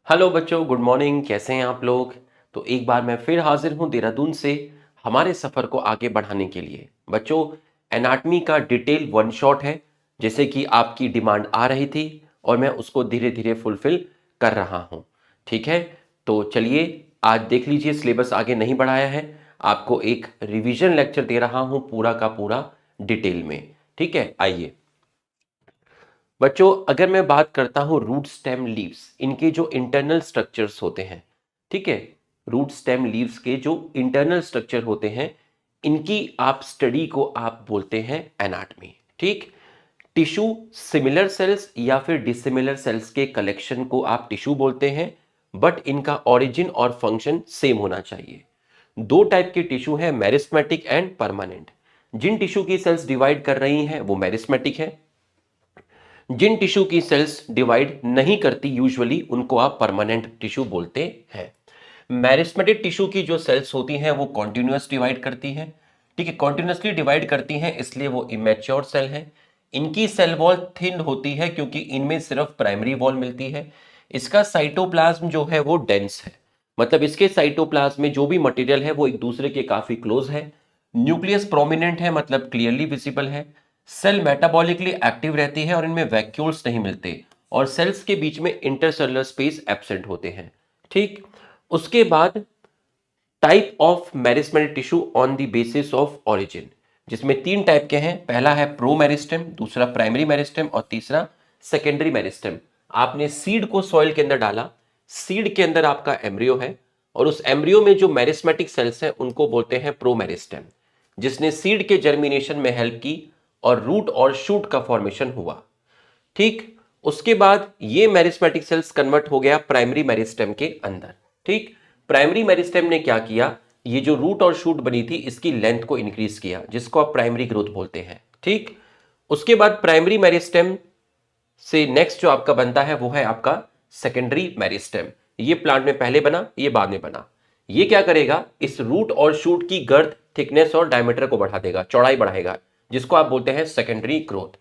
Hello बच्चों, good morning. कैसे हैं आप लोग? तो एक बार मैं फिर हाजिर हूं देहरादून से हमारे सफ़र को आगे बढ़ाने के लिए। बच्चों, एनाटमी का डिटेल वन शॉट है, जैसे कि आपकी डिमांड आ रही थी और मैं उसको धीरे धीरे फुलफिल कर रहा हूं। ठीक है, तो चलिए आज देख लीजिए, सिलेबस आगे नहीं बढ़ाया है, आपको एक रिवीजन लेक्चर दे रहा हूं पूरा का पूरा डिटेल में। ठीक है, आइए बच्चों, अगर मैं बात करता हूं रूट स्टेम लीव्स, इनके जो इंटरनल स्ट्रक्चर्स होते हैं, ठीक है, रूट स्टेम लीव्स के जो इंटरनल स्ट्रक्चर होते हैं, इनकी आप स्टडी को आप बोलते हैं एनाटमी। ठीक, टिश्यू सिमिलर सेल्स या फिर डिसिमिलर सेल्स के कलेक्शन को आप टिश्यू बोलते हैं, बट इनका ओरिजिन और फंक्शन सेम होना चाहिए। दो टाइप के टिश्यू हैं, मेरिस्मेटिक एंड परमानेंट। जिन टिश्यू की सेल्स डिवाइड कर रही हैं वो मेरिस्मेटिक है, जिन टिश्यू की सेल्स डिवाइड नहीं करती यूजुअली उनको आप परमानेंट टिश्यू बोलते हैं। मेरिस्मेटिक टिश्यू की जो सेल्स होती हैं वो कॉन्टिन्यूस डिवाइड करती हैं। ठीक है, कॉन्टिन्यूसली डिवाइड करती हैं, इसलिए वो इमेच्योर सेल है। इनकी सेल वॉल थिन होती है क्योंकि इनमें सिर्फ प्राइमरी वॉल मिलती है। इसका साइटोप्लाज्म जो है वो डेंस है, मतलब इसके साइटोप्लाज्म में जो भी मटेरियल है वो एक दूसरे के काफी क्लोज है। न्यूक्लियस प्रोमिनेंट है, मतलब क्लियरली विजिबल है। सेल मेटाबॉलिकली एक्टिव रहती है और इनमें वैक्यूल्स नहीं मिलते, और सेल्स के बीच में इंटरसेलुलर स्पेस एब्सेंट होते हैं। ठीक, उसके बाद type of meristematic tissue on the basis of origin, जिसमें तीन टाइप के हैं। पहला है प्रो मेरिस्टेम, दूसरा प्राइमरी मेरिस्टेम और तीसरा सेकेंडरी मेरिस्टेम। आपने सीड को सॉइल के अंदर डाला, सीड के अंदर आपका एम्ब्रियो है, और उस एम्ब्रियो में जो मेरिस्मेटिक सेल्स हैं उनको बोलते हैं प्रो मेरिस्टेम, जिसने सीड के जर्मिनेशन में हेल्प की और रूट और शूट का फॉर्मेशन हुआ। ठीक, उसके बाद ये मेरिस्मेटिक सेल्स कन्वर्ट हो गया प्राइमरी मेरिस्टेम के अंदर। ठीक, प्राइमरी मेरिस्टेम ने क्या किया, ये जो रूट और शूट बनी थी इसकी लेंथ को इंक्रीज किया, जिसको आप प्राइमरी ग्रोथ बोलते हैं। ठीक, उसके बाद प्राइमरी मेरिस्टेम से नेक्स्ट जो आपका बनता है वो है आपका सेकेंडरी मेरिस्टेम। ये प्लांट में पहले बना, ये बाद में बना। ये क्या करेगा, इस रूट और शूट की गर्थ, थिकनेस और डायमीटर को बढ़ा देगा, चौड़ाई बढ़ाएगा, जिसको आप बोलते हैं सेकेंडरी ग्रोथ।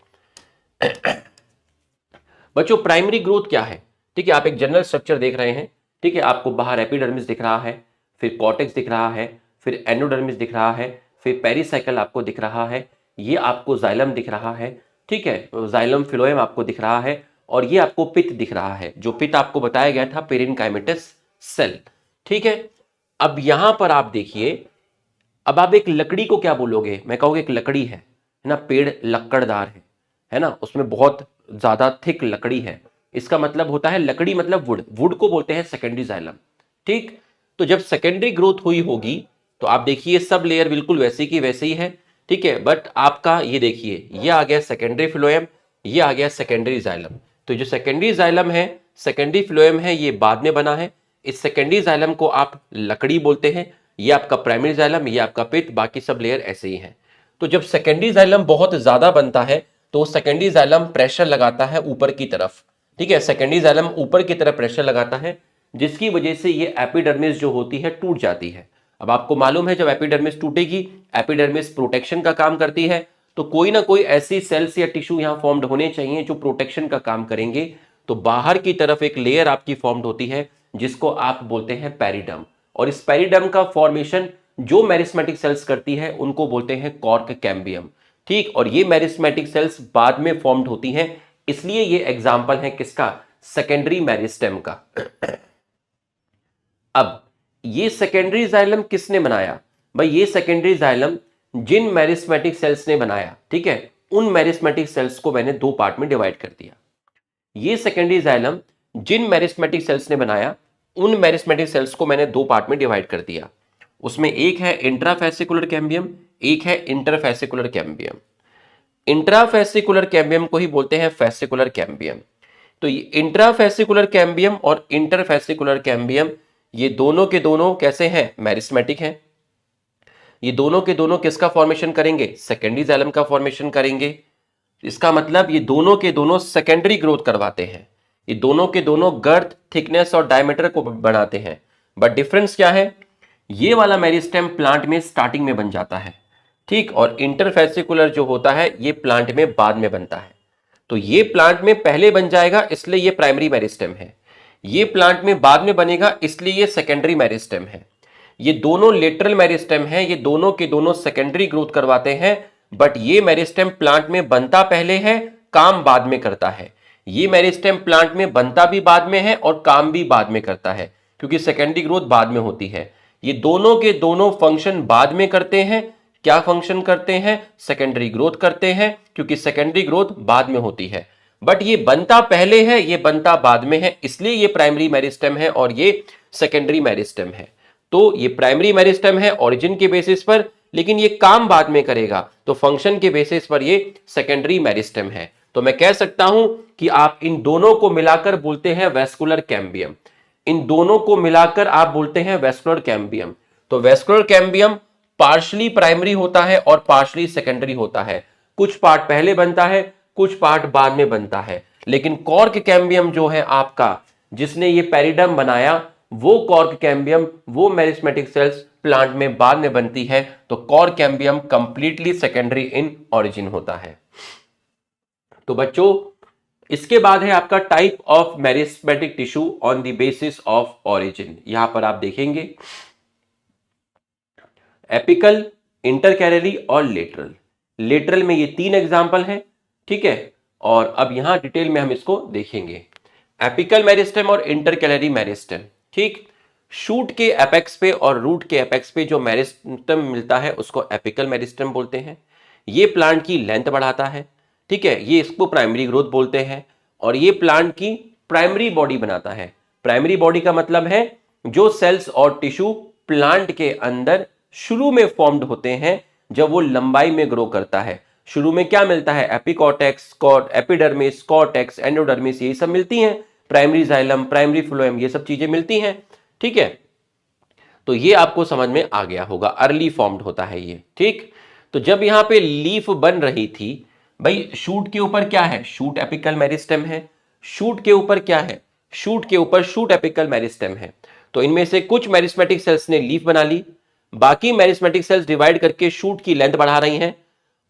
बच्चों, प्राइमरी ग्रोथ क्या है? ठीक है, आप एक जनरल स्ट्रक्चर देख रहे हैं। ठीक है, आपको बाहर एपिडर्मिस दिख रहा है, फिर कॉर्टेक्स दिख रहा है, फिर एंडोडर्मिस दिख रहा है, फिर पेरिसाइकल आपको दिख रहा है, ये आपको जाइलम दिख रहा है। ठीक है, जाइलम फिलोएम आपको दिख रहा है, और ये आपको पित्त दिख रहा है, जो पित्त आपको बताया गया था पेरेन्काइमेटस सेल। ठीक है, अब यहां पर आप देखिए, अब आप एक लकड़ी को क्या बोलोगे? मैं कहूँगा एक लकड़ी है ना, पेड़ लक्कड़दार है ना, उसमें बहुत ज्यादा थिक लकड़ी है, इसका मतलब होता है लकड़ी मतलब वुड, वुड को बोलते हैं सेकेंडरी जाइलम। ठीक, तो जब सेकेंडरी ग्रोथ हुई होगी तो आप देखिए सब लेयर बिल्कुल वैसे की वैसे ही है। ठीक है, बट आपका ये देखिए, ये आ गया सेकेंडरी फ्लोएम, ये आ गया सेकेंडरी जाइलम। तो जो सेकेंडरी जाइलम है, सेकेंडरी फ्लोएम है, ये बाद में बना है। इस सेकेंडरी जाइलम को आप लकड़ी बोलते हैं। ये आपका प्राइमरी जाइलम, ये आपका पित्त, बाकी सब लेयर ऐसे ही हैं। तो जब सेकेंडरी जाइलम बहुत ज्यादा बनता है तो सेकेंडरी जाइलम प्रेशर लगाता है ऊपर की तरफ। ठीक है, सेकेंडरी जाइलम ऊपर की तरफ प्रेशर लगाता है, जिसकी वजह से ये एपिडर्मिस जो होती है टूट जाती है। अब आपको मालूम है, जब एपिडर्मिस टूटेगी, एपिडर्मिस प्रोटेक्शन का काम करती है, तो कोई ना कोई ऐसी सेल्स या टिश्यू यहां फॉर्म्ड होने चाहिए जो प्रोटेक्शन का काम करेंगे। तो बाहर की तरफ एक लेयर आपकी फॉर्म्ड होती है जिसको आप बोलते हैं पेरिडर्म, और इस पेरिडर्म का फॉर्मेशन जो मेरिस्मेटिक सेल्स करती है उनको बोलते हैं कॉर्क कैम्बियम। ठीक, और ये मेरिस्मेटिक सेल्स बाद में फॉर्म्ड होती हैं, इसलिए ये एग्जांपल है किसका? सेकेंडरी मेरिस्टेम का। अब ये सेकेंडरी जाइलम किसने बनाया? भाई ये सेकेंडरी जाइलम जिन मेरिस्मेटिक सेल्स ने बनाया, ठीक है, उन मेरिस्मेटिक सेल्स को मैंने दो पार्ट में डिवाइड कर दिया। ये सेकेंडरी जाइलम जिन मेरिस्मेटिक सेल्स ने बनाया, उन मेरिस्मेटिक सेल्स को मैंने दो पार्ट में डिवाइड कर दिया। उसमें एक है इंट्राफेसिकुलर कैम्बियम, एक है इंटरफेसिकुलर कैम्बियम। इंट्राफेसिकुलर कैम्बियम को ही बोलते हैं फेसिकुलर कैम्बियम। तो ये इंट्राफेसिकुलर कैम्बियम और इंटरफेसिकुलर कैम्बियम, ये दोनों के दोनों कैसे हैं? मेरिस्मेटिक हैं। ये दोनों के दोनों किसका फॉर्मेशन करेंगे? सेकेंडरी जाइलम का फॉर्मेशन करेंगे। इसका मतलब ये दोनों के दोनों सेकेंडरी ग्रोथ करवाते हैं, ये दोनों के दोनों गर्थ, थिकनेस और डायमीटर को बढ़ाते हैं। बट डिफरेंस क्या है? ये वाला मेरिस्टेम प्लांट में स्टार्टिंग में बन जाता है, ठीक, और इंटरफेसिकुलर जो होता है ये प्लांट में बाद में बनता है। तो ये प्लांट में पहले बन जाएगा, इसलिए ये प्राइमरी मेरिस्टेम है। ये प्लांट में बाद में बनेगा, इसलिए ये सेकेंडरी मेरिस्टेम है। ये दोनों लेटरल मेरिस्टेम है, ये दोनों के दोनों सेकेंडरी ग्रोथ करवाते हैं, बट ये मेरिस्टेम प्लांट में बनता पहले है, काम बाद में करता है। ये मेरिस्टेम प्लांट में बनता भी बाद में है और काम भी बाद में करता है, क्योंकि सेकेंडरी ग्रोथ बाद में होती है। ये दोनों के दोनों फंक्शन बाद में करते हैं। क्या फंक्शन करते हैं? सेकेंडरी ग्रोथ करते हैं, क्योंकि सेकेंडरी ग्रोथ बाद में होती है। बट ये बनता पहले है, ये बनता बाद में है, इसलिए ये प्राइमरी मेरिस्टेम है और ये सेकेंडरी मेरिस्टेम है। तो ये प्राइमरी मेरिस्टेम है ओरिजिन के बेसिस पर, लेकिन ये काम बाद में करेगा, तो फंक्शन के बेसिस पर ये सेकेंडरी मेरिस्टेम है। तो मैं कह सकता हूं कि आप इन दोनों को मिलाकर बोलते हैं वेस्कुलर कैम्बियम। इन दोनों को मिलाकर आप बोलते हैं वेस्कुलर कैम्बियम। तो वेस्कुलर कैम्बियम पार्शली प्राइमरी होता है और पार्शली सेकेंडरी होता है। कुछ पार्ट पहले बनता है, कुछ पार्ट बाद में बनता है। लेकिन कॉर्क कैम्बियम जो है आपका, जिसने ये पैरिडम बनाया, वो कॉर्क कैम्बियम, वो मेरिस्मेटिक सेल्स प्लांट में बाद में बनती है। तो cork cambium completely secondary in origin होता है। तो बच्चों, इसके बाद है आपका type of meristematic tissue on the basis of origin. यहां पर आप देखेंगे एपिकल, इंटरकैलरी और लेटरल। लेटरल में ये 3 एग्जाम्पल हैं, ठीक है। और अब यहां डिटेल में हम इसको देखेंगे। एपिकल मेरिस्टेम और इंटरकैलरी मेरिस्टेम, ठीक। शूट के एपेक्स पे और रूट के एपेक्स पे जो मेरिस्टेम मिलता है उसको एपिकल मेरिस्टेम बोलते हैं। ये प्लांट की लेंथ बढ़ाता है, ठीक है, ये इसको प्राइमरी ग्रोथ बोलते हैं। और ये प्लांट की प्राइमरी बॉडी बनाता है। प्राइमरी बॉडी का मतलब है जो सेल्स और टिश्यू प्लांट के अंदर शुरू में फॉर्म्ड होते हैं, जब वो लंबाई में ग्रो करता है। शुरू में क्या मिलता है? एपिकॉर्टेक्स, एपिडर्मिस, कॉर्टेक्स, एंडोडर्मिस, यही सब मिलती हैं। प्राइमरी जाइलम, प्राइमरी फ्लोएम, ये सब चीजें मिलती हैं, ठीक है। तो ये आपको समझ में आ गया होगा, अर्ली फॉर्म्ड होता है ये, ठीक। तो जब यहां पे लीफ बन रही थी, भाई शूट के ऊपर क्या है? शूट एपिकल मेरिस्टेम है। शूट के ऊपर क्या है? शूट के ऊपर शूट एपिकल मेरिस्टेम है। तो इनमें से कुछ मेरिस्मेटिक सेल्स ने लीफ बना ली, बाकी मेरिस्मेटिक सेल्स डिवाइड करके शूट की लेंथ बढ़ा रही हैं।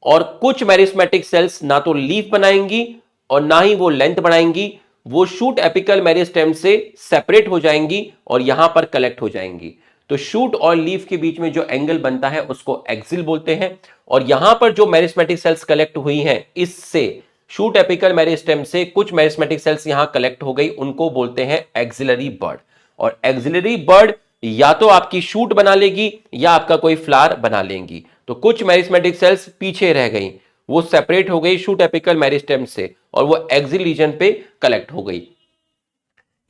और कुछ मेरिस्मेटिक सेल्स ना तो लीफ बनाएंगी और ना ही वो लेंथ बढ़ाएंगी, वो शूट एपिकल मेरिस्टेम से सेपरेट हो जाएंगी और यहां पर कलेक्ट हो जाएंगी। तो शूट और लीफ के बीच में जो एंगल बनता है उसको एक्सिल बोलते हैं। और यहां पर जो मेरिस्मेटिक सेल्स कलेक्ट हुई हैं, इससे शूट एपिकल मेरिस्टेम से कुछ मेरिस्मेटिक सेल्स यहां कलेक्ट हो गई, उनको बोलते हैं एक्सिलरी बर्ड। और एक्सिलरी बर्ड या तो आपकी शूट बना लेगी या आपका कोई फ्लावर बना लेंगी। तो कुछ मेरिस्मेटिक सेल्स पीछे रह गई, वो सेपरेट हो गई शूट एपिकल मेरिस्टेम से और वो एक्सिल रीजन पे कलेक्ट हो गई।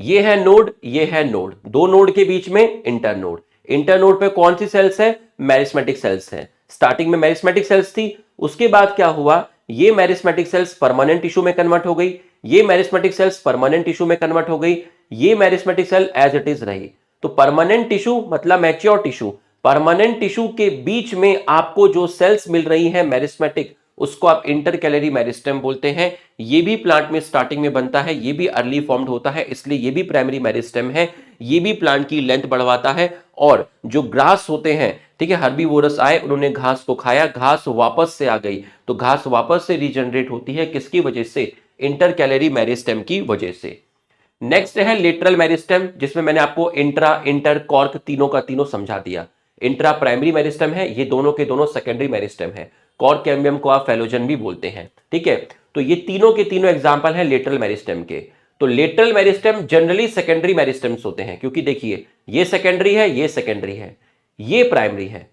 ये है नोड, ये है नोड, दो नोड के बीच में इंटरनोड। इंटरनोड पे कौन सी सेल्स है? मेरिस्मेटिक सेल्स हैं। स्टार्टिंग में मेरिस्मेटिक सेल्स थी, उसके बाद क्या हुआ? ये मेरिस्मेटिक सेल्स परमानेंट टिश्यू में कन्वर्ट हो गई, ये मेरिस्मेटिक सेल्स परमानेंट टिश्यू में कन्वर्ट हो गई, ये meristematic cell as it is रही। तो परमानेंट टिश्यू मतलब मैच्योर टिश्यू, परमानेंट टिश्यू के बीच में आपको जो सेल्स मिल रही हैं मेरिस्मेटिक, उसको आप इंटरकैलरी मेरिस्टेम बोलते हैं। ये भी प्लांट में स्टार्टिंग में बनता है, ये भी अर्ली फॉर्म्ड होता है, इसलिए ये भी प्राइमरी मेरिस्टेम है। ये भी प्लांट की लेंथ बढ़वाता है। और जो ग्रास होते हैं, ठीक है, हर्बीवोरस आए, उन्होंने घास को खाया, घास वापस से आ गई, तो घास वापस से रीजनरेट होती है, किसकी वजह से? इंटरकैलरी मेरिस्टेम की वजह से। नेक्स्ट है लेटरल मेरिस्टेम, जिसमें मैंने आपको इंट्रा, इंटर, कॉर्क तीनों का तीनों समझा दिया। इंट्रा प्राइमरी मेरिस्टेम है, ये दोनों के दोनों सेकेंडरी मेरिस्टेम है। कॉर्क कैम्बियम को आप फेलोजन भी बोलते हैं, ठीक है। तो ये तीनों के तीनों एग्जांपल हैं लेटरल मेरिस्टेम के। तो lateral meristem generally secondary meristems होते हैं, क्योंकि देखिए ये सेकेंडरी है, ये सेकेंडरी है, ये प्राइमरी है।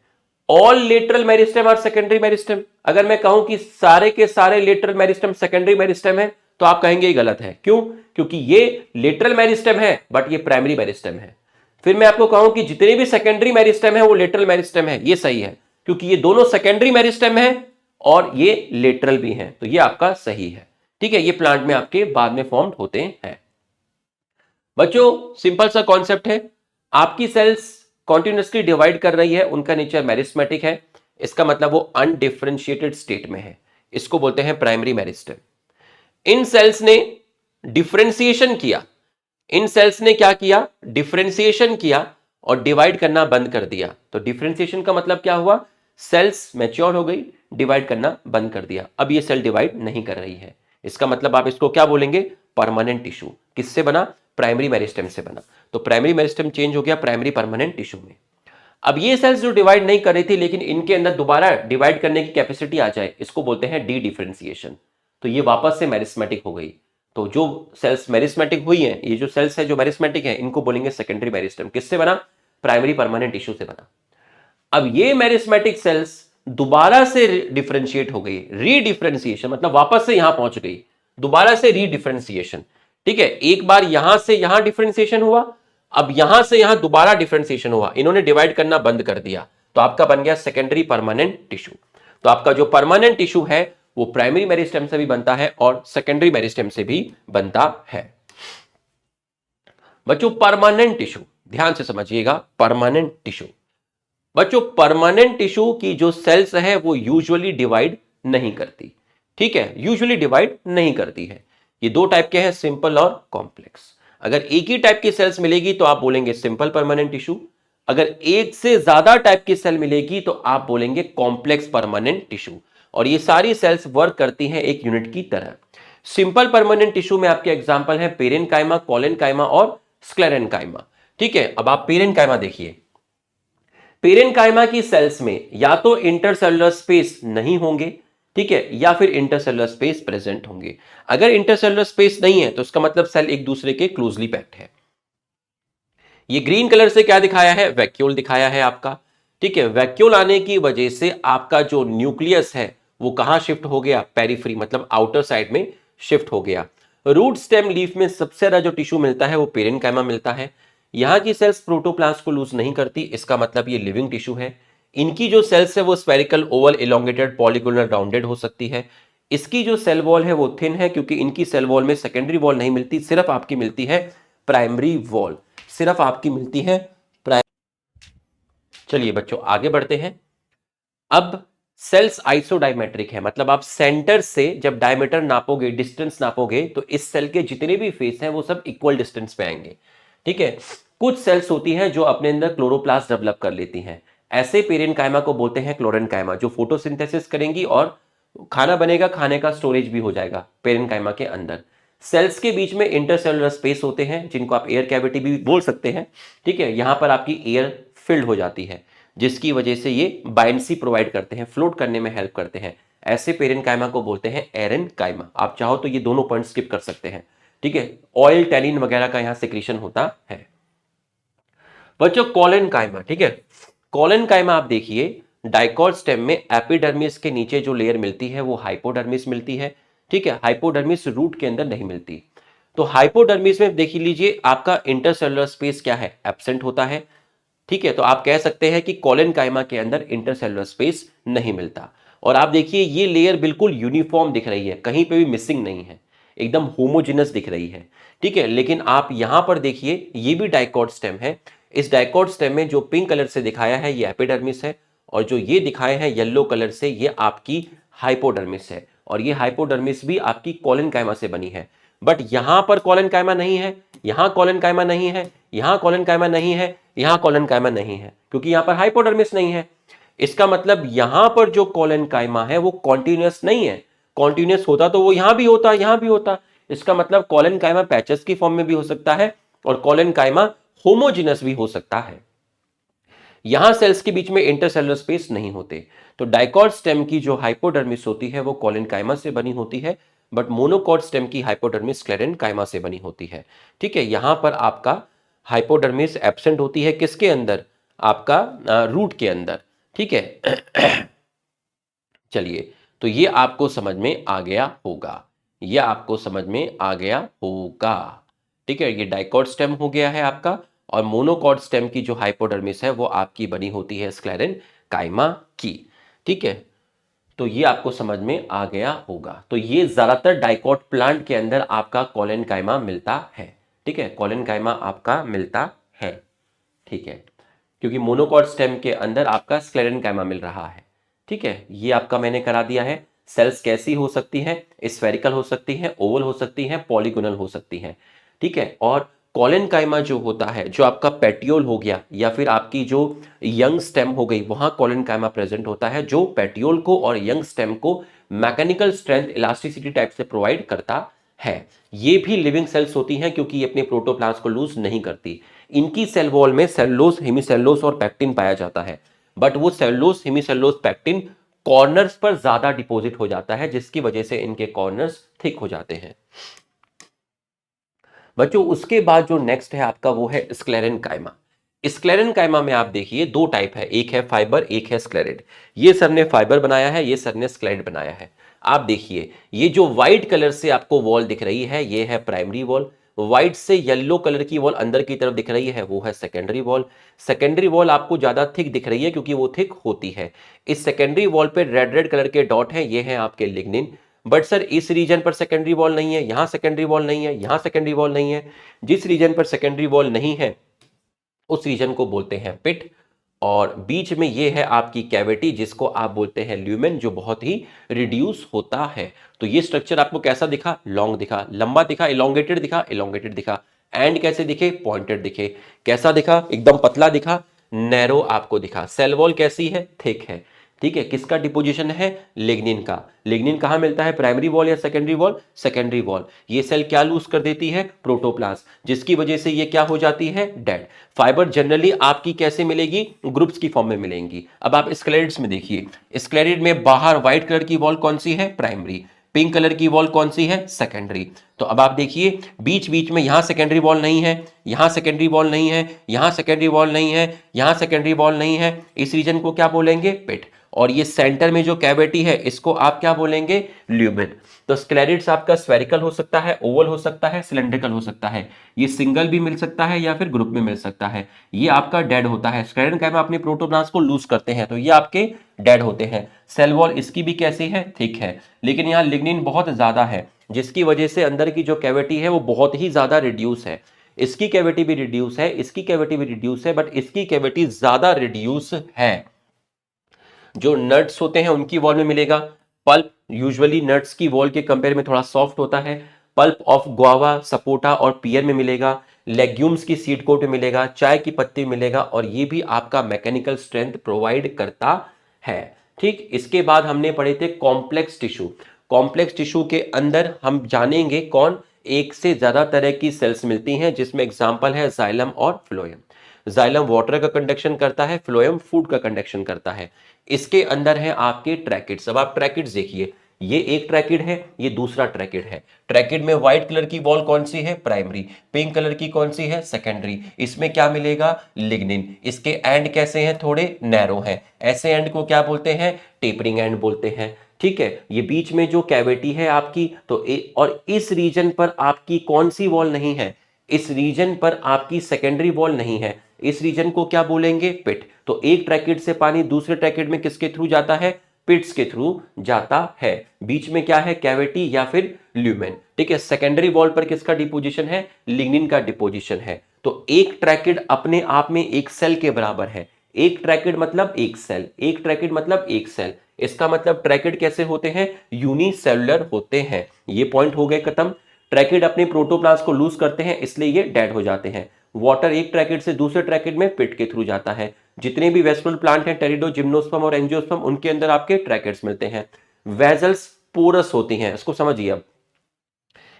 All lateral meristem are secondary meristem. अगर मैं कहूं कि सारे के सारे लेटरल मेरिस्टेम सेकेंडरी मेरिस्टेम है, तो आप कहेंगे ये गलत है। क्यों? क्योंकि ये लेटरल मेरिस्टेम है बट ये प्राइमरी मेरिस्टेम है। फिर मैं आपको कहूं कि जितने भी सेकेंडरी मेरिस्टेम है वो लेटरल मेरिस्टेम है, ये सही है, क्योंकि ये दोनों सेकेंडरी मेरिस्टेम है और ये लेटरल भी है, तो ये आपका सही है, ठीक है। ये प्लांट में आपके बाद में फॉर्म्ड होते हैं। बच्चों, सिंपल सा कॉन्सेप्ट है, आपकी सेल्स कॉन्टिन्यूसली डिवाइड कर रही है, उनका नेचर मेरिस्मेटिक है, इसका मतलब वो अनडिफरेंशिएटेड स्टेट में है, इसको बोलते हैं प्राइमरी मेरिस्टेम। इन सेल्स ने डिफरेंशिएशन किया, इन सेल्स ने क्या किया? डिफरेंशिएशन किया और डिवाइड करना बंद कर दिया। तो डिफरेंशिएशन का मतलब क्या हुआ? सेल्स मैच्योर हो गई, डिवाइड करना बंद कर दिया, अब ये सेल डिवाइड नहीं कर रही है। इसका मतलब आप इसको क्या बोलेंगे? Permanent tissue. किससे बना? प्राइमरी मेरिस्टेम से बना। तो प्राइमरी मेरिस्टेम चेंज हो गया प्राइमरी परमानेंट टिश्यू में। अब ये सेल्स जो डिवाइड नहीं कर रही थी लेकिन इनके अंदर दोबारा डिवाइड करने की कैपेसिटी आ जाए, इसको बोलते हैं डी डिफरेंशिएशन। तो ये वापस से मेरिस्मेटिक हो गई। तो जो सेल्स मेरिस्मेटिक हुई हैं, ये जो सेल्स है जो मेरिस्मेटिक है, इनको बोलेंगे सेकेंडरी मेरिस्टेम। किससे बना? प्राइमरी परमानेंट टिश्यू से बना। अब ये मेरिस्मेटिक सेल्स दोबारा से डिफरेंशिएट हो गई, रीडिफरेंशिएशन मतलब वापस से यहां पहुंच गई, दोबारा से रीडिफरेंशिएशन। ठीक है, एक बार यहां से यहां डिफरेंशिएशन हुआ, अब यहां से यहां दोबारा डिफरेंशिएशन हुआ, इन्होंने डिवाइड करना बंद कर दिया, तो आपका बन गया सेकेंडरी परमानेंट टिश्यू। तो आपका जो परमानेंट टिश्यू है वो प्राइमरी मेरिस्टेम से भी बनता है और सेकेंडरी मेरिस्टेम से भी बनता है। बच्चों परमानेंट टिश्यू ध्यान से समझिएगा, परमानेंट टिश्यू। बच्चों परमानेंट टिश्यू की जो सेल्स है वो यूजुअली डिवाइड नहीं करती। ठीक है, यूजुअली डिवाइड नहीं करती है। ये दो टाइप के हैं, सिंपल और कॉम्प्लेक्स। अगर एक ही टाइप की सेल्स मिलेगी तो आप बोलेंगे सिंपल परमानेंट टिश्यू, अगर एक से ज्यादा टाइप की सेल मिलेगी तो आप बोलेंगे कॉम्प्लेक्स परमानेंट टिश्यू। और ये सारी सेल्स वर्क करती हैं एक यूनिट की तरह। सिंपल परमानेंट टिश्यू में आपके एग्जांपल है पेरेन्काइमा, कोलेनकाइमा और स्क्लेरेन्काइमा। ठीक है, अब आप पेरेन्काइमा देखिए। पेरेन्काइमा की सेल्स में या तो इंटरसेलुलर स्पेस नहीं होंगे, ठीक है, या फिर इंटरसेलुलर स्पेस प्रेजेंट होंगे। अगर इंटरसेलुलर स्पेस नहीं है तो इसका मतलब सेल एक दूसरे के क्लोजली पैक्ड है। ये ग्रीन कलर से क्या दिखाया है? वैक्यूल दिखाया है आपका। ठीक है, वैक्यूल आने की वजह से आपका जो न्यूक्लियस है वो कहां शिफ्ट हो गया? पेरिफेरी मतलब आउटर साइड में शिफ्ट हो गया। रूट स्टेम लीफ में सबसे ज्यादा जो टिश्यू मिलता है वो पेरेन्काइमा मिलता है। यहां की सेल्स प्रोटोप्लास्ट को लूज नहीं करती, इसका मतलब ये लिविंग टिश्यू है। इनकी जो सेल्स है वो spherical, Oval, elongated, polygonal, rounded हो सकती है। इसकी जो सेल वॉल है वो थिन है क्योंकि इनकी सेल वॉल में सेकेंडरी वॉल नहीं मिलती, सिर्फ आपकी मिलती है प्राइमरी वॉल, सिर्फ आपकी मिलती है चलिए बच्चों आगे बढ़ते हैं। अब सेल्स आइसोडायमेट्रिक है, मतलब आप सेंटर से जब डायमीटर नापोगे, डिस्टेंस नापोगे, तो इस सेल के जितने भी फेस हैं वो सब इक्वल डिस्टेंस पे आएंगे। ठीक है, कुछ सेल्स होती हैं जो अपने अंदर क्लोरोप्लास्ट डेवलप कर लेती हैं, ऐसे पेरेन्काइमा को बोलते हैं क्लोरेन्काइमा, जो फोटोसिंथेसिस करेंगी और खाना बनेगा, खाने का स्टोरेज भी हो जाएगा पेरेन्काइमा के अंदर। सेल्स के बीच में इंटरसेलुलर स्पेस होते हैं जिनको आप एयर कैविटी भी बोल सकते हैं। ठीक है, यहां पर आपकी एयर फिल्ड हो जाती है जिसकी वजह से ये बाइंसी प्रोवाइड करते हैं, फ्लोट करने में हेल्प करते हैं। ऐसे पेरेन्काइमा को बोलते हैं एरेन्काइमा। आप चाहो तो ये दोनों पॉइंट स्किप कर सकते हैं। ठीक है, ऑयल, टैनिन वगैरह का यहां सिक्रीशन होता है। बच्चों कोलेनकाइमा, ठीक है, कोलेनकाइमा आप देखिए डाइकॉट स्टेम में एपिडर्मिस के नीचे जो लेयर मिलती है वो हाइपोडर्मिस मिलती है। ठीक है, हाइपोडर्मिस रूट के अंदर नहीं मिलती। तो हाइपोडर्मिस में देख लीजिए आपका इंटरसेलुलर स्पेस क्या है? एब्सेंट होता है। ठीक है, तो आप कह सकते हैं कि कोलेनकाइमा के अंदर इंटरसेलुलर स्पेस नहीं मिलता। और आप देखिए ये लेयर बिल्कुल यूनिफॉर्म दिख रही है, कहीं पे भी मिसिंग नहीं है, एकदम होमोजेनस दिख रही है। ठीक है, लेकिन आप यहां पर देखिए ये भी डाइकॉट स्टेम है। इस डाइकॉट स्टेम में जो पिंक कलर से दिखाया है ये एपिडर्मिस है, और जो ये दिखाए हैं येलो कलर से ये आपकी हाइपोडर्मिस है, और ये हाइपोडर्मिस भी आपकी कोलेनकाइमा से बनी है। बट यहां पर कोलेनकाइमा नहीं है, यहां कोलेनकाइमा नहीं है, यहां कोलेनकाइमा नहीं है, यहां कोलेनकाइमा नहीं है, क्योंकि यहां पर हाइपोडर्मिस नहीं है। इसका मतलब यहां पर जो कोलेनकाइमा है वो कॉन्टिन्यूअस नहीं है। कॉन्टिन्यूअस होता तो वो यहां भी होता, यहां भी होता। इसका मतलब कोलेनकाइमा पैचेस की फॉर्म में भी हो सकता है और कोलेनकाइमा होमोजेनस भी हो सकता है। यहां सेल्स के बीच में इंटरसेलुलर स्पेस नहीं होते। तो डाइकॉट स्टेम की जो हाइपोडर्मिस होती है वो कोलेनकाइमा से बनी होती है, बट मोनोकॉट स्टेम की हाइपोडर्मिस स्क्लेरेन्काइमा से बनी होती है। ठीक है, यहां पर आपका हाइपोडर्मिस एब्सेंट होती है किसके अंदर? आपका रूट के अंदर। ठीक है चलिए, तो ये आपको समझ में आ गया होगा, ये आपको समझ में आ गया होगा। ठीक है, ये डाइकॉट स्टेम हो गया है आपका, और मोनोकॉट स्टेम की जो हाइपोडर्मिस है वो आपकी बनी होती है स्क्लेरेन्काइमा की। ठीक है, तो ये आपको समझ में आ गया होगा। तो ये ज्यादातर डाइकॉट प्लांट के अंदर आपका कोलेनकाइमा मिलता है। ठीक है, कोलेनकाइमा आपका मिलता है। ठीक है, क्योंकि मोनोकॉट स्टेम के अंदर आपका स्क्लेरेन्काइमा मिल रहा है। ठीक है, ये आपका मैंने करा दिया है। सेल्स कैसी हो सकती हैं? स्फेरिकल हो सकती हैं, ओवल हो सकती हैं, पॉलीगोनल हो सकती हैं। ठीक है, और कोलेनकाइमा जो होता है, जो आपका पेटियोल हो गया या फिर आपकी जो यंग स्टेम हो गई, वहां कोलेनकाइमा प्रेजेंट होता है, जो पेटियोल को और यंग स्टेम को मैकेनिकल स्ट्रेंथ, इलास्टिसिटी टाइप से प्रोवाइड करता है। ये भी लिविंग सेल्स होती हैं क्योंकि ये अपने प्रोटोप्लास्ट को लूज नहीं करती। इनकी सेल वॉल में सेलुलोज, हेमीसेलुलोज और पैक्टिन पाया जाता है, बट वो सेलुलोज, हेमीसेलुलोज, पैक्टिन कॉर्नर्स पर ज्यादा डिपॉजिट हो जाता है, जिसकी वजह से इनके कॉर्नर्स थिक हो जाते हैं। बच्चों उसके बाद जो नेक्स्ट है आपका वो है स्क्लेरेनकाइमा। स्क्लेरेनकाइमा में आप देखिए दो टाइप है, एक है फाइबर, एक है स्क्लेरेड। ये सर ने फाइबर बनाया है, ये सर ने स्क्लेरेड बनाया है। आप देखिए ये जो व्हाइट कलर से आपको वॉल दिख रही है ये है प्राइमरी वॉल, व्हाइट से येलो कलर की वॉल अंदर की तरफ दिख रही है वो है सेकेंडरी वॉल। सेकेंडरी वॉल आपको ज्यादा थिक दिख रही है क्योंकि वो थिक होती है। इस सेकेंडरी वॉल पे रेड रेड कलर के डॉट हैं, ये हैं आपके लिग्निन। बट सर इस रीजन पर सेकेंडरी वॉल नहीं है, यहां सेकेंडरी वॉल नहीं है, यहां सेकेंडरी वॉल नहीं है। जिस रीजन पर सेकेंडरी वॉल नहीं है उस रीजन को बोलते हैं पिट, और बीच में ये है आपकी कैविटी जिसको आप बोलते हैं ल्यूमेन, जो बहुत ही रिड्यूस होता है। तो ये स्ट्रक्चर आपको कैसा दिखा? लॉन्ग दिखा, लंबा दिखा, इलोंगेटेड दिखा, इलोंगेटेड दिखा। एंड कैसे दिखे? पॉइंटेड दिखे। कैसा दिखा? एकदम पतला दिखा, नैरो आपको दिखा। सेल वॉल कैसी है? थिक है। ठीक है, किसका डिपोजिशन है? लिग्निन का। लिग्निन कहां मिलता है? प्राइमरी वॉल या सेकेंडरी वॉल? Secondary wall. ये सेल क्या लूज कर देती है? प्रोटोप्लास्ट, जिसकी वजह से ये क्या हो जाती है? डेड। फाइबर जनरली आपकी कैसे मिलेगी? ग्रुप्स की फॉर्म में मिलेंगी। अब आप स्क्लेरिड्स में देखिए, स्क्लेरिड में बाहर व्हाइट कलर की वॉल कौन सी है? प्राइमरी। पिंक कलर की वॉल कौन सी है? सेकेंडरी। तो अब आप देखिए बीच बीच में यहां सेकेंडरी वॉल नहीं है, यहां सेकेंडरी वॉल नहीं है, यहां सेकेंडरी वॉल नहीं है, यहां सेकेंडरी वॉल नहीं है। इस रीजन को क्या बोलेंगे? पिट। और ये सेंटर में जो कैविटी है इसको आप क्या बोलेंगे? ल्यूमेन। तो स्क्लेरिड्स आपका स्फेरिकल हो सकता है, ओवल हो सकता है, सिलेंड्रिकल हो सकता है। ये सिंगल भी मिल सकता है या फिर ग्रुप में मिल सकता है। ये आपका डेड होता है। स्क्लेरेनकाइमा अपने प्रोटोप्लास्ट को लूज करते हैं तो ये आपके डेड होते हैं। सेल वॉल इसकी भी कैसी है? थिक है, लेकिन यहाँ लिग्निन बहुत ज्यादा है, जिसकी वजह से अंदर की जो कैविटी है वो बहुत ही ज्यादा रिड्यूस है। इसकी कैविटी भी रिड्यूस है, इसकी कैविटी भी रिड्यूस है, बट इसकी कैविटी ज्यादा रिड्यूस है। जो नट्स होते हैं उनकी वॉल में मिलेगा। पल्प यूजुअली नट्स की वॉल के कंपेयर में थोड़ा सॉफ्ट होता है। पल्प ऑफ गुआवा, सपोटा और पियर में मिलेगा। लेग्यूम्स की सीड कोट में मिलेगा, चाय की पत्ती में मिलेगा, और ये भी आपका मैकेनिकल स्ट्रेंथ प्रोवाइड करता है। ठीक, इसके बाद हमने पढ़े थे कॉम्प्लेक्स टिश्यू। कॉम्प्लेक्स टिश्यू के अंदर हम जानेंगे कौन एक से ज्यादा तरह की सेल्स मिलती हैं, जिसमें एग्जाम्पल है जाइलम और फ्लोएम। जाइलम वाटर का कंडक्शन करता है, फ्लोएम फूड का कंडक्शन करता है। इसके अंदर है आपके ट्रैकिड्स। अब आप ट्रैकिड्स देखिए, ये एक ट्रैकिड है, ये दूसरा ट्रैकिड है। ट्रैकिड में व्हाइट कलर की वॉल कौन सी है? प्राइमरी। पिंक कलर की कौन सी है? सेकेंडरी। इसमें क्या मिलेगा? लिग्निन। इसके एंड कैसे हैं? थोड़े नैरो हैं। ऐसे एंड को क्या बोलते हैं? टेपरिंग एंड बोलते हैं। ठीक है, ये बीच में जो कैविटी है आपकी, तो और इस रीजन पर आपकी कौन सी वॉल नहीं है? इस रीजन पर आपकी सेकेंडरी वॉल नहीं है। इस रीजन को क्या बोलेंगे? पिट। तो एक ट्रैकिड से पानी दूसरे ट्रैकिड में किसके थ्रू जाता है? पिट्स के थ्रू जाता है। बीच में क्या है? कैविटी या फिर ल्यूमेन। ठीक है, सेकेंडरी वॉल पर किसका डिपोजिशन है? लिग्निन का डिपोजिशन है। तो एक ट्रैकिड अपने आप में एक सेल के बराबर है। एक ट्रैकिड मतलब एक सेल, एक ट्रैकिड मतलब एक सेल। इसका मतलब ट्रैकिड कैसे होते हैं? यूनिसेलुलर होते हैं। ये पॉइंट हो गए खत्म। ट्रैकिड अपने प्रोटोप्लास्ट को लूज करते हैं इसलिए ये डेड हो जाते हैं। वाटर एक ट्रैकिड से दूसरे ट्रैकिड में पिट के थ्रू जाता है। जितने भी वेस्कुलर प्लांट हैं, टेरिडो, जिम्नोस्पर्म और एंजियोस्पर्म, उनके अंदर आपके ट्रैकिड्स मिलते हैं। वेजल्स पोरस होती हैं, इसको समझिए। अब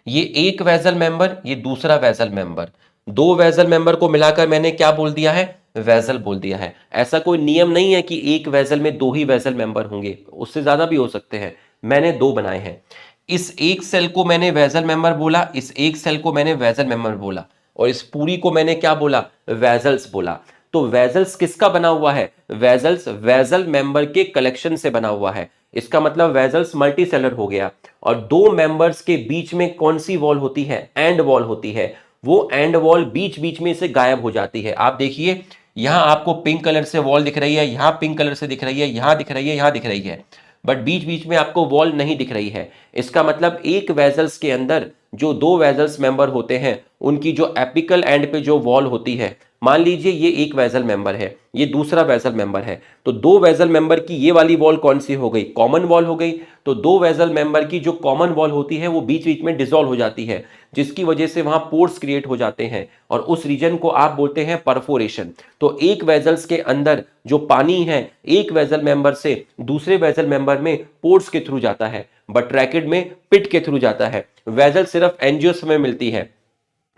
ये एक वेजल मेंबर, ये दूसरा वेजल मेंबर, दो वेजल मेंबर को मिलाकर मैंने क्या बोल दिया है? वेजल बोल दिया है। ऐसा कोई नियम नहीं है कि एक वेजल में दो ही वेजल मेंबर होंगे, उससे ज्यादा भी हो सकते हैं। मैंने दो बनाए हैं। इस एक सेल को मैंने वेजल मेंबर बोला, इस एक सेल को मैंने वेजल मेंबर बोला, और इस पूरी को मैंने क्या बोला? वेजल्स बोला। तो वेजल्स किसका बना हुआ है? वेजल्स वेजल मेंबर के कलेक्शन से बना हुआ है। इसका मतलब वेजल्स मल्टी सेलर हो गया। और दो मेंबर्स के बीच में कौन सी वॉल होती है? एंड वॉल होती है। वो एंड वॉल बीच बीच में से गायब हो जाती है। आप देखिए यहां आपको पिंक कलर से वॉल दिख रही है, यहां पिंक कलर से दिख रही है, यहां दिख रही है, यहां दिख रही है, बट बीच बीच में आपको वॉल नहीं दिख रही है। इसका मतलब एक वेजल्स के अंदर जो दो वेजल्स मेंबर होते हैं उनकी जो एपिकल एंड पे जो वॉल होती है मान लीजिए ये एक वेसल मेंबर है, ये दूसरा वेसल मेंबर है, तो दो वेसल मेंबर की ये वाली वॉल कौन सी हो गई, कॉमन वॉल हो गई। तो दो वेसल मेंबर की जो कॉमन वॉल होती है वो बीच बीच में डिसॉल्व हो जाती है, जिसकी वजह से वहां पोर्स क्रिएट हो जाते हैं और उस रीजन को आप बोलते हैं परफोरेशन। तो एक वेजल्स के अंदर जो पानी है एक वेसल मेंबर से दूसरे वेसल मेंबर में पोर्स के थ्रू जाता है, बट ट्रैकिड में पिट के थ्रू जाता है। वेजल सिर्फ एंजियोस्पर्म में मिलती है।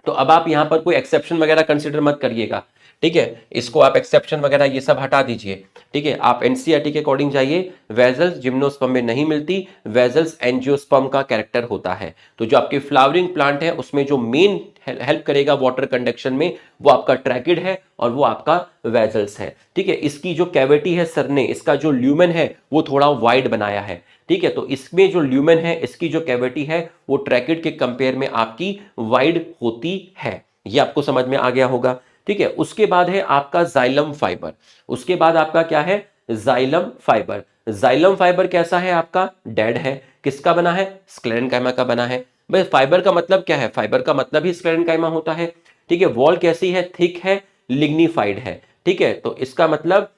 तो अब आप यहां पर कोई एक्सेप्शन वगैरह कंसिडर मत करिएगा, ठीक है, इसको आप एक्सेप्शन वगैरह ये सब हटा दीजिए, ठीक है। आप एनसीईआरटी के अकॉर्डिंग जाइए, वेजल्स जिम्नोस्पर्म में नहीं मिलती, वेजल्स एंजियोस्पर्म का कैरेक्टर होता है। तो जो आपके फ्लावरिंग प्लांट है उसमें जो मेन हेल्प करेगा वाटर कंडक्शन में वो आपका ट्रैकिड है और वो आपका वेजल्स है, ठीक है। इसकी जो कैविटी है सर ने, इसका जो ल्यूमेन है वो थोड़ा वाइड बनाया है, ठीक है। तो इसमें जो ल्यूमेन है, इसकी जो कैविटी है वो ट्रैकिड के कंपेयर में आपकी वाइड होती है। ये आपको समझ में आ गया होगा, ठीक है। उसके बाद है आपका जाइलम फाइबर। उसके बाद आपका क्या है, जाइलम फाइबर। जाइलम फाइबर कैसा है आपका, डेड है। किसका बना है, स्क्लेरेंकाइमा का बना है। भाई फाइबर का मतलब क्या है, फाइबर का मतलब ही स्क्लेरेंकाइमा होता है, ठीक है। वॉल कैसी है, थिक है, लिग्निफाइड है, ठीक है। तो इसका मतलब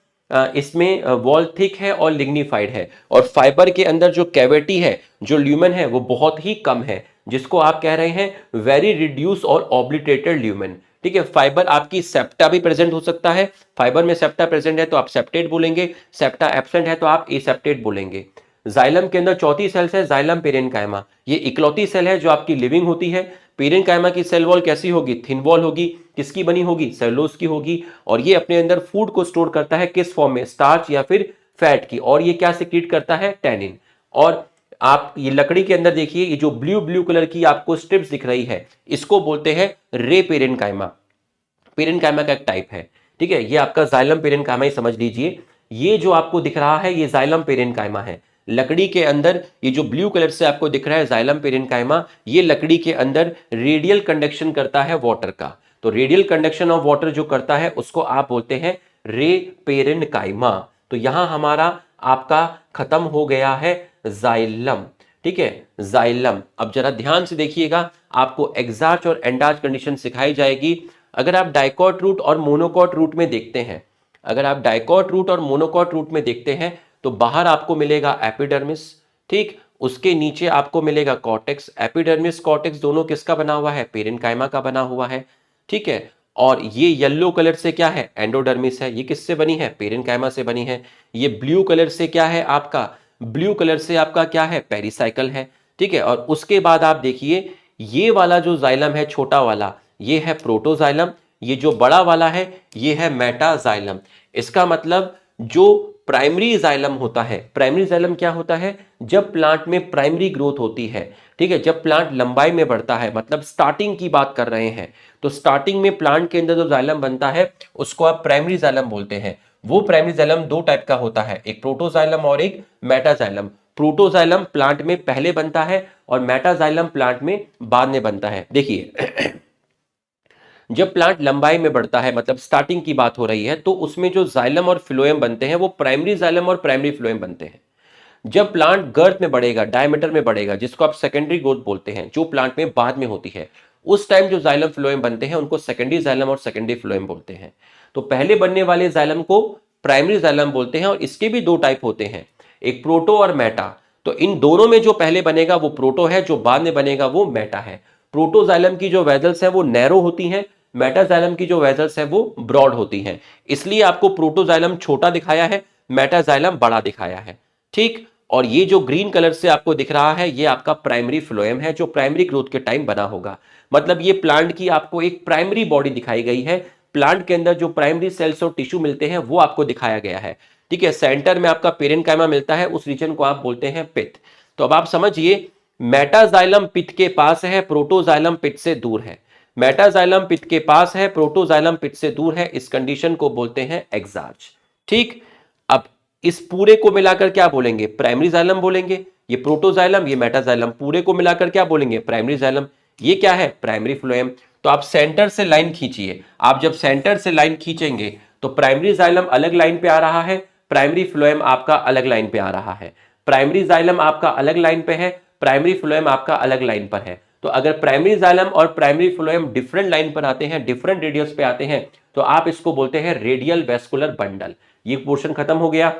इसमें वॉल थिक है और लिग्निफाइड है, और फाइबर के अंदर जो कैविटी है, जो ल्यूमेन है वो बहुत ही कम है, जिसको आप कह रहे हैं वेरी रिड्यूस और ऑब्लिटेटेड ल्यूमेन, ठीक है। फाइबर आपकी सेप्टा भी प्रेजेंट हो सकता है, फाइबर में सेप्टा प्रेजेंट है तो आप सेप्टेट बोलेंगे, सेप्टा एब्सेंट है तो आप एसेप्टेट बोलेंगे। जाइलम के अंदर चौथी सेल्स है जाइलम पेरेन्काइमा, ये इकलौती सेल है जो आपकी लिविंग होती है। पेरेन्काइमा की सेल वॉल कैसी होगी, थिन वॉल होगी। किसकी बनी होगी, सेलुलोज की होगी, और ये अपने अंदर फूड को स्टोर करता है किस फॉर्म में, स्टार्च या फिर फैट की, और ये क्या सिक्रीट करता है, टैनिन। और आप ये लकड़ी के अंदर देखिए, ये जो ब्लू ब्लू कलर की आपको स्ट्रिप्स दिख रही है, इसको बोलते हैं रे पेरेन्काइमा। पेरेन्काइमा का एक टाइप है, ठीक है। ये आपका जाइलम पेरेन्काइमा ही समझ लीजिए। ये जो आपको दिख रहा है ये जाइलम पेरेन्काइमा है। लकड़ी के अंदर ये जो ब्लू कलर से आपको दिख रहा है जाइलम पेरेन्काइमा, ये लकड़ी के अंदर रेडियल कंडक्शन करता है वाटर का। तो रेडियल कंडक्शन ऑफ वाटर जो करता है उसको आप बोलते हैं रे पेरेन्काइमा। तो यहां हमारा आपका खत्म हो गया है जाइलम, ठीक है, जाइलम। अब जरा ध्यान से देखिएगा, आपको एक्सार्च और एंडार्च कंडीशन सिखाई जाएगी। अगर आप डाइकॉट रूट और मोनोकॉट रूट में देखते हैं, अगर आप डाइकॉट रूट और मोनोकॉट रूट में देखते हैं तो बाहर आपको मिलेगा एपिडर्मिस, ठीक, उसके नीचे आपको मिलेगा कॉर्टेक्स। एपिडर्मिस कॉर्टेक्स दोनों किसका बना हुआ है, पेरेन्काइमा का बना हुआ है, ठीक है। और ये येलो कलर से क्या है, एंडोडर्मिस है, ये किससे बनी है, पेरेन्काइमा से बनी है। ये ब्लू कलर से क्या है आपका, ब्लू कलर से आपका क्या है, पेरिसाइकल है, ठीक है। और उसके बाद आप देखिए ये वाला जो जाइलम है छोटा वाला, ये है प्रोटोजाइलम, ये जो बड़ा वाला है ये है मेटाजाइलम। इसका मतलब जो प्राइमरी जाइलम होता है, प्राइमरी जाइलम क्या होता है, जब प्लांट में प्राइमरी ग्रोथ होती है, ठीक है, जब प्लांट लंबाई में बढ़ता है, मतलब स्टार्टिंग की बात कर रहे हैं, तो स्टार्टिंग में प्लांट के अंदर जो जाइलम बनता है उसको आप प्राइमरी जाइलम बोलते हैं। वो प्राइमरी जाइलम दो टाइप का होता है, एक प्रोटोजाइलम और एक मेटाजाइलम। प्रोटोजाइलम प्लांट में पहले बनता है और मेटाजाइलम प्लांट में बाद में बनता है। देखिए जब प्लांट लंबाई में बढ़ता है, मतलब स्टार्टिंग की बात हो रही है, तो उसमें जो जाइलम और फ्लोएम बनते हैं वो प्राइमरी जाइलम और प्राइमरी फ्लोएम बनते हैं। जब प्लांट गर्थ में बढ़ेगा, डायमीटर में बढ़ेगा, जिसको आप सेकेंडरी ग्रोथ बोलते हैं, जो प्लांट में बाद में होती है, उस टाइम जो जाइलम फ्लोएम बनते हैं उनको सेकेंडरी जाइलम और सेकेंडरी फ्लोएम बोलते हैं। तो पहले बनने वाले जाइलम को प्राइमरी जाइलम बोलते हैं, और इसके भी दो टाइप होते हैं, एक प्रोटो और मेटा। तो इन दोनों में जो पहले बनेगा वो प्रोटो है, जो बाद में बनेगा वो मेटा है। प्रोटोजाइलम की जो वेजल्स है वो नैरो होती हैं, मेटाजाइलम की जो वेजल्स है वो ब्रॉड होती हैं। इसलिए आपको प्रोटोजाइलम छोटा दिखाया है, मेटाजाइलम बड़ा दिखाया है, ठीक। और ये जो ग्रीन कलर से आपको दिख रहा है ये आपका प्राइमरी फ्लोएम है, जो प्राइमरी ग्रोथ के टाइम बना होगा। मतलब ये प्लांट की आपको एक प्राइमरी बॉडी दिखाई गई है, प्लांट के अंदर जो प्राइमरी सेल्स और टिश्यू मिलते हैं वो आपको दिखाया गया है, ठीक है। सेंटर में आपका पेरेन्काइमा मिलता है, उस रीजन को आप बोलते हैं पित्त। तो अब आप समझिए, मेटाजाइलम पित्त के पास है, प्रोटोजाइलम पित्त से दूर है। मेटाजाइलम पित्त के पास है, प्रोटोजाइलम पित्त से दूर है, इस कंडीशन को बोलते हैं एक्सार्च, ठीक। अब इस पूरे को मिलाकर क्या बोलेंगे, प्राइमरी जाइलम बोलेंगे। ये प्रोटोजाइलम, ये मेटाजाइलम, पूरे को मिलाकर क्या बोलेंगे, प्राइमरी जाइलम। ये क्या है, प्राइमरी फ्लोएम। तो आप सेंटर से लाइन खींचिए, आप जब सेंटर से लाइन खींचेंगे तो प्राइमरी जाइलम अलग लाइन पे आ रहा है, प्राइमरी फ्लोएम आपका अलग लाइन पे आ रहा है। प्राइमरी जाइलम आपका अलग लाइन पे है, प्राइमरी फ्लोएम आपका अलग लाइन पर है। तो अगर प्राइमरी जाइलम और प्राइमरी फ्लोएम डिफरेंट लाइन पर आते हैं, डिफरेंट रेडियस पे आते हैं, तो आप इसको बोलते हैं रेडियल वेस्कुलर बंडल। ये पोर्शन खत्म हो गया।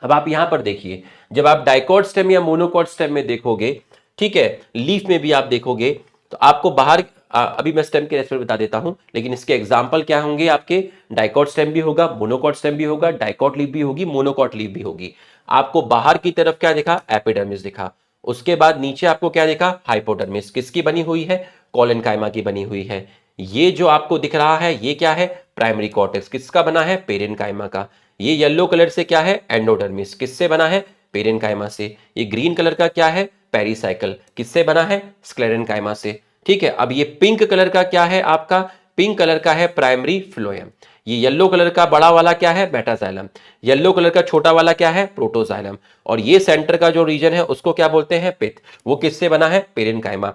अब आप यहां पर देखिए, जब आप डाइकॉट स्टेम या मोनोकॉट स्टेम में देखोगे, ठीक है, लीफ में भी आप देखोगे, तो आपको बाहर अभी मैं स्टेम के रेस्पेक्ट बता देता हूं, लेकिन इसके एग्जांपल क्या होंगे आपके, डाइकॉट स्टेम भी होगा, मोनोकॉट स्टेम भी होगा, डाइकॉट लीफ भी होगी, मोनोकॉट लीफ भी होगी। आपको बाहर की तरफ क्या दिखा, एपिडर्मिस दिखा, उसके बाद नीचे आपको क्या दिखा, हाइपोडर्मिस। किसकी बनी हुई है, कोलेनकाइमा की बनी हुई है। ये जो आपको दिख रहा है ये क्या है, प्राइमरी कॉर्टेक्स। किसका बना है, पेरेनकाइमा का। ये येलो कलर से क्या है, एंडोडर्मिस। किससे बना है, पेरेनकाइमा से। ये ग्रीन कलर का क्या है, पेरिसाइकल। किससे बना है, स्क्लेरेनकाइमा से। ठीक है, अब ये पिंक कलर का क्या है आपका, पिंक कलर का है प्राइमरी फ्लोएम। ये येलो कलर का बड़ा वाला क्या है, मेटाजाइलम। येलो कलर का छोटा वाला क्या है, प्रोटोजाइलम। और ये सेंटर का जो रीजन है उसको क्या बोलते हैं, पित्त। वो किससे बना है, पेरेनकाइमा।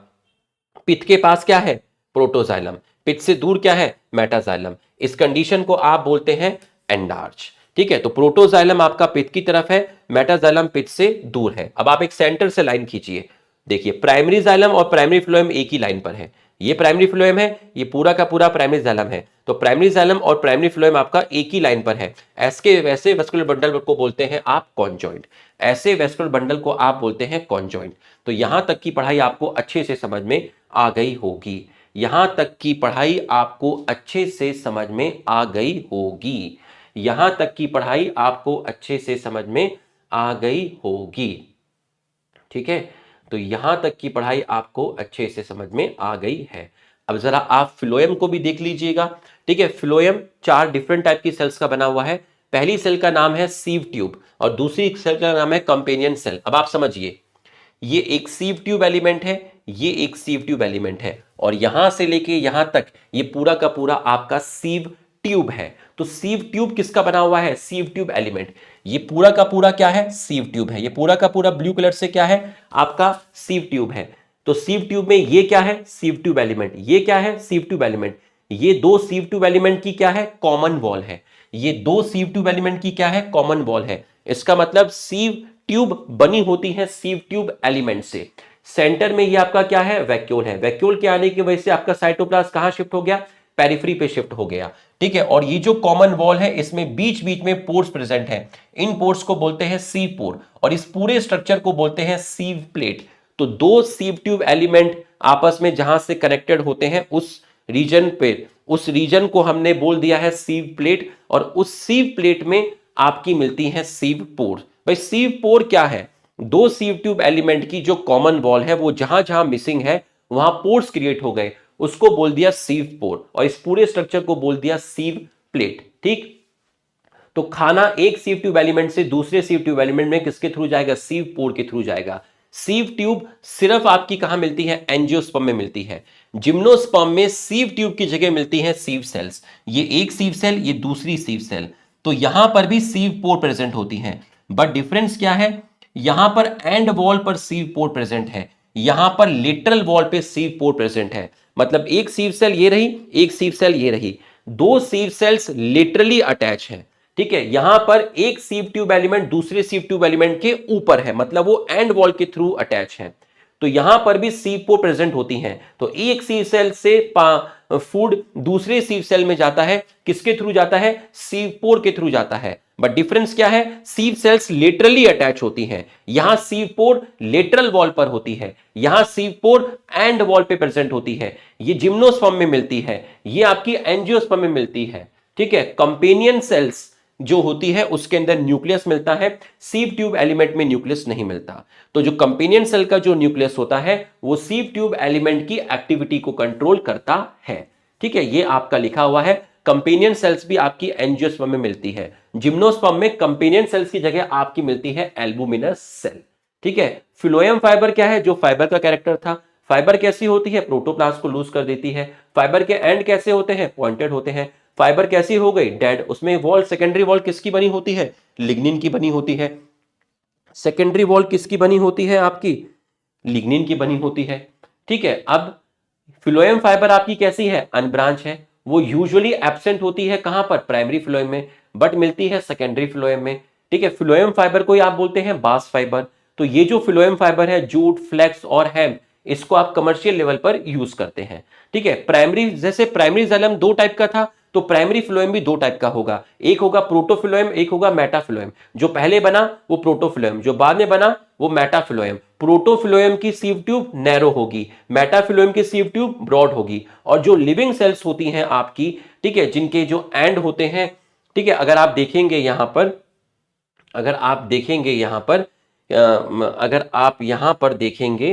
पित्त के पास क्या है, प्रोटोजाइलम। पित्त से दूर क्या है, मेटाजाइलम। इस कंडीशन को आप बोलते हैं एंडार्च। ठीक है, तो प्रोटोजाइलम आपका पित्त की तरफ है, मेटाजाइलम पित्त से दूर है। अब आप एक सेंटर से लाइन खींचिए, देखिए प्राइमरी जाइलम और प्राइमरी फ्लोएम एक ही लाइन पर है। ये प्राइमरी फ्लोएम है, ये पूरा का पूरा प्राइमरी जाइलम है। तो प्राइमरी जाइलम और प्राइमरी फ्लोएम आपका एक ही लाइन पर है। ऐसे वैसे वेस्कुलर बंडल को बोलते हैं आप कॉन्जॉइंट। ऐसे वेस्कुलर बंडल को आप बोलते हैं कॉन्जॉइंट। तो यहां तक की पढ़ाई आपको अच्छे से समझ में आ गई होगी। यहां तक की पढ़ाई आपको अच्छे से समझ में आ गई होगी। यहां तक की पढ़ाई आपको अच्छे से समझ में आ गई होगी। ठीक है, तो यहां तक की पढ़ाई आपको अच्छे से समझ में आ गई है। अब जरा आप फ्लोएम को भी देख लीजिएगा। ठीक है, फ्लोएम 4 डिफरेंट टाइप की सेल्स का बना हुआ है। पहली सेल का नाम है सीव ट्यूब और दूसरी सेल का नाम है कंपेनियन सेल। अब आप समझिए, ये एक सीव ट्यूब एलिमेंट है, ये एक सीव ट्यूब एलिमेंट है, और यहां से लेके यहां तक ये पूरा का पूरा आपका सीव ट्यूब है। तो सीव ट्यूब किसका बना हुआ है, सीव ट्यूब एलिमेंट। ये पूरा का पूरा क्या है, सीव ट्यूब है। ये पूरा का पूरा ब्लू कलर से क्या है, आपका सीव ट्यूब है। तो सीव ट्यूब में ये क्या है, सीव ट्यूब एलिमेंट। ये क्या है, सीव ट्यूब एलिमेंट। ये दो सीव ट्यूब एलिमेंट की क्या है, कॉमन वॉल है। ये दो सीव ट्यूब एलिमेंट की क्या है, कॉमन वॉल है। इसका मतलब सीव ट्यूब बनी होती है सीव ट्यूब एलिमेंट से। सेंटर में ये आपका क्या है, वैक्यूल है। वैक्यूल के आने की वजह से आपका साइटोप्लाज्म कहां शिफ्ट हो गया, पेरिफेरी पे शिफ्ट हो गया। ठीक है, और ये जो कॉमन वॉल है इसमें बीच बीच में पोर्स प्रेजेंट है। इन पोर्स को बोलते हैं सीव पोर, और इस पूरे स्ट्रक्चर को बोलते हैं सीव प्लेट। तो दो सीव ट्यूब एलिमेंट आपस में जहां से कनेक्टेड होते हैं उस रीजन पे, उस रीजन को हमने बोल दिया है सीव प्लेट, और उस सीव प्लेट में आपकी मिलती है सीव पोर। भाई सीव पोर क्या है, दो सीव ट्यूब एलिमेंट की जो कॉमन वॉल है वो जहां जहां मिसिंग है वहां पोर्स क्रिएट हो गए, उसको बोल दिया सीव पोर, और इस पूरे स्ट्रक्चर को बोल दिया सीव प्लेट। ठीक, तो खाना एक सीव ट्यूब एलिमेंट से दूसरे सीव ट्यूब एलिमेंट में किसके थ्रू जाएगा, सीव पोर के थ्रू जाएगा। सीव ट्यूब सिर्फ आपकी कहां मिलती है, एंजियोस्पर्म में मिलती है। जिम्नोस्पर्म में सीव ट्यूब की जगह मिलती है सीव सेल्स। ये एक सीव सेल, ये दूसरी सीव सेल। तो यहां पर भी सीव पोर प्रेजेंट होती है, बट डिफरेंस क्या है, यहां पर एंड वॉल पर सीव पोर प्रेजेंट है, यहां पर लेटरल वॉल पे सीव पोर प्रेजेंट है। मतलब एक सीव सेल ये रही, एक सीव सेल ये रही, दो सीव सेल्स लिटरली अटैच है। ठीक है, यहां पर एक सीव ट्यूब एलिमेंट दूसरे सीव ट्यूब एलिमेंट के ऊपर है, मतलब वो एंड वॉल के थ्रू अटैच है। तो यहां पर भी सीव पोर प्रेजेंट होती हैं। तो एक सीव सेल से फूड दूसरे सीव सेल में जाता है, किसके थ्रू जाता है, सीव पोर के थ्रू जाता है। बट डिफरेंस क्या है, सीव सेल्स लेटरली अटैच होती हैं, यहां सीव पोर लेटरल वॉल पर होती है, यहां सीव पोर एंड वॉल पे प्रेजेंट होती है। ये जिम्नोस्पर्म में मिलती है, ये आपकी एंजियोस्पर्म में मिलती है। ठीक है, कंपेनियन सेल्स जो होती है उसके अंदर न्यूक्लियस मिलता है, सीव ट्यूब एलिमेंट में न्यूक्लियस नहीं मिलता। तो जो कंपेनियन सेल का जो न्यूक्लियस होता है वो सीव ट्यूब एलिमेंट की एक्टिविटी को कंट्रोल करता है। ठीक है, ये आपका लिखा हुआ है। कंपेनियन सेल्स भी आपकी एंजियोस्पर्म में मिलती है। जिम्नोस्पर्म में कंपेनियन सेल्स की जगह आपकी मिलती है एल्बुमिनस सेल। ठीक है, फिलोएम फाइबर क्या है, जो फाइबर का कैरेक्टर था। फाइबर कैसी होती है, प्रोटोप्लास्ट को लूज कर देती है। फाइबर के एंड कैसे होते हैं, पॉइंटेड होते हैं। फाइबर कैसी हो गई, डेड। उसमें वॉल, सेकेंडरी वॉल किसकी बनी होती है, लिग्निन की बनी होती है। सेकेंडरी वॉल किसकी बनी होती है, आपकी लिग्निन की बनी होती है। ठीक है, अब फिलोएम फाइबर आपकी कैसी है, अनब्रांच है। वो यूजुअली एब्सेंट होती है कहां पर, प्राइमरी फिलोएम में, बट मिलती है सेकेंडरी फिलोएम में। ठीक है, फिलोएम फाइबर को आप बोलते हैं बास्ट फाइबर। तो ये जो फिलोएम फाइबर है, जूट, फ्लेक्स और हेम, इसको आप कमर्शियल लेवल पर यूज करते हैं। ठीक है, प्राइमरी, जैसे प्राइमरी जाइलम 2 टाइप का था, तो प्राइमरी फ्लोएम भी 2 टाइप का होगा, एक होगा प्रोटोफ्लोएम, एक होगा मेटाफ्लोएम। जो पहले बना वो प्रोटोफ्लोएम, जो बाद में बना वो मेटाफ्लोएम। प्रोटोफ्लोएम की सीव ट्यूब नैरो होगी, मेटाफ्लोएम की सीव ट्यूब ब्रॉड होगी। और जो लिविंग सेल्स होती हैं आपकी, ठीक है, जिनके जो एंड होते हैं, ठीक है, अगर आप देखेंगे यहां पर, अगर आप देखेंगे यहां पर, अगर आप यहां पर देखेंगे,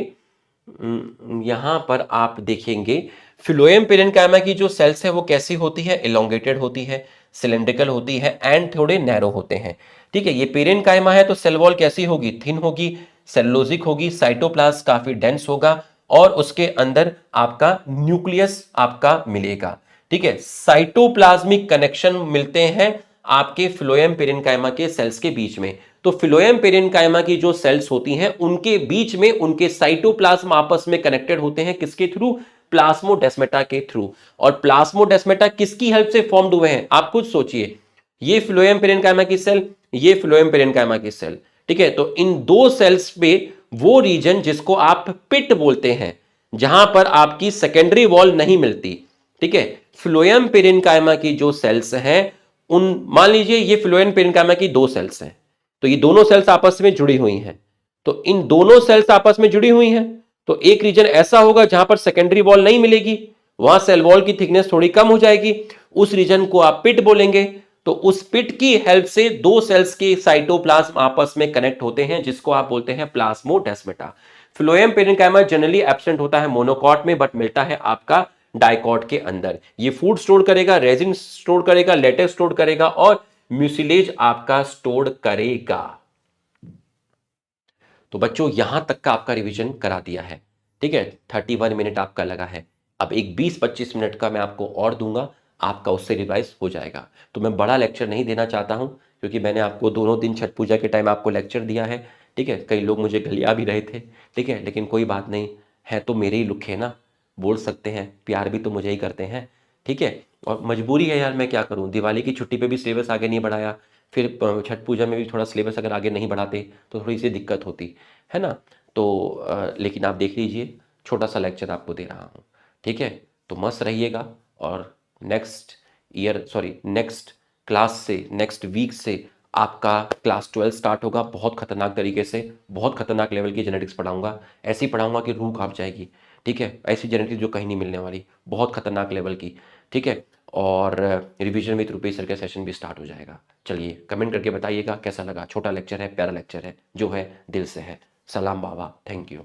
यहां पर आप देखेंगे फ्लोएम पेरेन्काइमा की जो सेल्स है वो कैसी होती है, इलोंगेटेड होती है, सिलेंड्रिकल होती है एंड थोड़े नैरो होते हैं। ठीक है, ये पेरेन्काइमा है तो सेल वॉल कैसी होगी, थिन होगी, सेलुलोजिक होगी, साइटोप्लाज्म काफी डेंस होगा और उसके अंदर आपका न्यूक्लियस आपका मिलेगा। ठीक है, साइटोप्लाज्मिक कनेक्शन मिलते हैं आपके फ्लोएम पेरेन्काइमा के सेल्स के बीच में। तो फ्लोएम पेरेन्काइमा की जो सेल्स होती हैं उनके बीच में उनके साइटोप्लाज्म आपस में कनेक्टेड होते हैं, किसके थ्रू, प्लाज्मोडेस्माटा के थ्रू। और प्लाज्मोडेस्माटा किसकी हेल्प से फॉर्म्ड हुए हैं, आप खुद सोचिए, ये फ्लोएम पेरेन्काइमा की सेल, ये फ्लोएम पेरेन्काइमा की सेल। ठीक है, तो इन दो सेल्स पे वो रीजन जिसको आप पिट बोलते हैं, जहां पर आपकी सेकेंडरी वॉल नहीं मिलती। ठीक है, फ्लोएम पेरेन्काइमा की जो सेल्स हैं उन, मान लीजिए ये फ्लोएम पेरेन्काइमा की 2 सेल्स हैं, तो ये दोनों सेल्स आपस में जुड़ी हुई हैं। तो इन दोनों सेल्स आपस में जुड़ी हुई हैं, तो एक रीजन ऐसा होगा जहां पर सेकेंडरी वॉल नहीं मिलेगी, वहां सेल वॉल की थिकनेस थोड़ी कम हो जाएगी, उस रीजन को आप पिट बोलेंगे। तो उस पिट की हेल्प से 2 सेल्स के साइटोप्लाज्म आपस में कनेक्ट होते हैं, जिसको आप बोलते हैं plasmodesmata. Phloem parenchyma generally absent होता है मोनोकॉट में, बट मिलता है आपका डाइकॉट के अंदर। ये फूड स्टोर करेगा, रेजिन स्टोर करेगा, लेटेक्स स्टोर करेगा और म्यूसिलेज आपका स्टोर करेगा। तो बच्चों यहां तक का आपका रिवीजन करा दिया है। ठीक है, 31 मिनट आपका लगा है, अब एक 20-25 मिनट का मैं आपको और दूंगा, आपका उससे रिवाइज हो जाएगा। तो मैं बड़ा लेक्चर नहीं देना चाहता हूं, क्योंकि मैंने आपको दोनों दिन छठ पूजा के टाइम आपको लेक्चर दिया है। ठीक है, कई लोग मुझे गलिया भी रहे थे। ठीक है, लेकिन कोई बात नहीं है, तो मेरे ही लुक है ना, बोल सकते हैं, प्यार भी तो मुझे ही करते हैं। ठीक है, और मजबूरी है यार, मैं क्या करूं, दिवाली की छुट्टी पे भी सिलेबस आगे नहीं बढ़ाया, फिर छठ पूजा में भी थोड़ा सिलेबस अगर आगे नहीं बढ़ाते तो थोड़ी सी दिक्कत होती है ना। तो लेकिन आप देख लीजिए, छोटा सा लेक्चर आपको दे रहा हूँ। ठीक है, तो मस्त रहिएगा। और next year, sorry next class से, नेक्स्ट वीक से आपका क्लास 12 स्टार्ट होगा। बहुत खतरनाक तरीके से, बहुत खतरनाक लेवल की जेनेटिक्स पढ़ाऊंगा, ऐसी पढ़ाऊंगा कि रूह कांप जाएगी। ठीक है, ऐसी जेनेटिक्स जो कहीं नहीं मिलने वाली, बहुत खतरनाक लेवल की। ठीक है, और रिवीजन विद रुपेश सर का सेशन भी स्टार्ट हो जाएगा। चलिए कमेंट करके बताइएगा कैसा लगा, छोटा लेक्चर है, प्यारा लेक्चर है, जो है दिल से है। सलाम बाबा, थैंक यू।